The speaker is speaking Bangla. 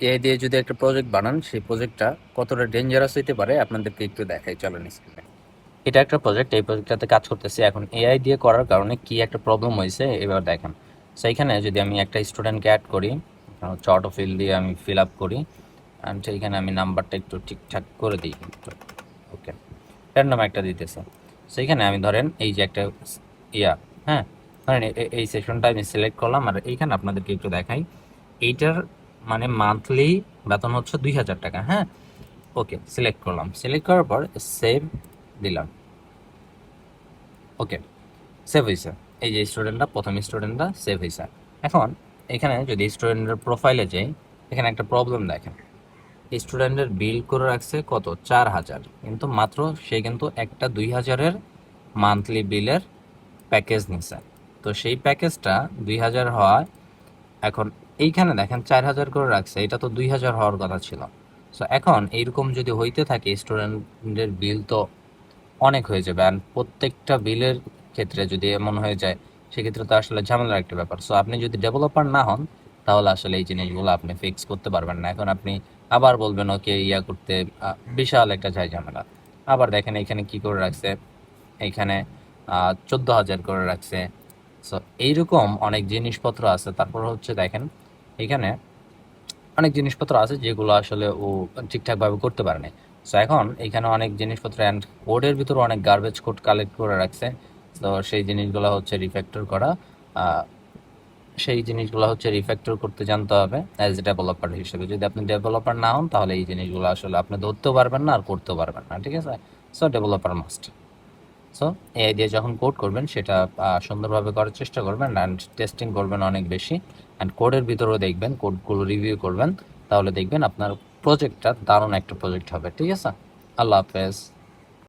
এআই দিয়ে যদি একটা প্রজেক্ট বানান, সেই প্রজেক্টটা কতটা ডেঞ্জারাস হইতে পারে আপনাদেরকে একটু দেখাই, চলেন স্ক্রিনে। এটা একটা প্রজেক্ট, এই প্রজেক্টটাতে কাজ করতেছি। এখন এআই দিয়ে করার কারণে কি একটা প্রবলেম হয়েছে এবার দেখেন। সেইখানে যদি আমি একটা স্টুডেন্টকে অ্যাড করি, হচ্ছে অটো ফিল দিয়ে আমি ফিল আপ করি, অ্যান্ড সেইখানে আমি নাম্বারটা একটু ঠিকঠাক করে দিই, ওকে, র্যান্ডম একটা দিতেছে। সেইখানে আমি ধরেন এই যে একটা ইয়া, হ্যাঁ, ধরেন এই সেকশনটা আমি সিলেক্ট করলাম, আর এইখানে আপনাদেরকে একটু দেখাই। এইটার মানে মান্থলি বেতন হচ্ছে 2000 টাকা, হ্যাঁ। ওকে, সিলেক্ট করলাম, সিলেক্ট করার পর সেভ দিলাম, ওকে, সেভ হয়েছে। এই যে স্টুডেন্টটা, প্রথম স্টুডেন্টটা সেভ হয়েছে। এখন এখানে যদি স্টুডেন্টের প্রোফাইলে যাই, এখানে একটা প্রবলেম দেখেন। স্টুডেন্টের বিল করে রাখছে কত, 4000, কিন্তু মাত্র সে কিন্তু একটা 2000-এর মান্থলি বিলের প্যাকেজ নিছে। তো সেই প্যাকেজটা 2000 হয়, এখন এইখানে দেখেন 4000 করে রাখছে, এটা তো 2000 হওয়ার কথা ছিল। সো এখন এইরকম যদি হইতে থাকে, স্টুডেন্টের বিল তো অনেক হয়ে যাবে। আর প্রত্যেকটা বিলের ক্ষেত্রে যদি এমন হয়ে যায়, সেক্ষেত্রে তো আসলে ঝামেলার একটা ব্যাপার। সো আপনি যদি ডেভেলপার না হন, তাহলে আসলে এই জিনিসগুলো আপনি ফিক্স করতে পারবেন না। এখন আপনি আবার বলবেন ওকে ইয়া করতে, বিশাল একটা ঝামেলা। আবার দেখেন এখানে কি করে রাখছে, এইখানে 14,000 করে রাখছে। সো এইরকম অনেক জিনিসপত্র আছে। তারপর হচ্ছে দেখেন এখানে অনেক জিনিসপত্র আছে যেগুলো আসলে ও ঠিকঠাকভাবে করতে পারে নাই। সো এখন এখানে অনেক জিনিসপত্র অ্যান্ড কোডের ভিতরে অনেক গার্বেজ কোড কালেক্ট করে রাখছে। তো সেই জিনিসগুলো হচ্ছে রিফ্যাক্টর করা, আহ, সেই জিনিসগুলো হচ্ছে রিফ্যাক্টর করতে জানতে হবে অ্যাজ এ ডেভেলপার হিসেবে। যদি আপনি ডেভেলপার না হন, তাহলে এই জিনিসগুলো আসলে আপনি ধরতেও পারবেন না আর করতেও পারবেন না, ঠিক আছে। So developer must. So AI দিয়ে যখন কোড করবেন, সেটা সুন্দরভাবে করার চেষ্টা করবেন অ্যান্ড টেস্টিং করবেন অনেক বেশি, অ্যান্ড কোডের ভিতরেও দেখবেন, কোডগুলো রিভিউ করবেন। তাহলে দেখবেন আপনার প্রজেক্টটা দারুণ একটা প্রজেক্ট হবে, ঠিক আছে। আল্লাহ হাফেজ।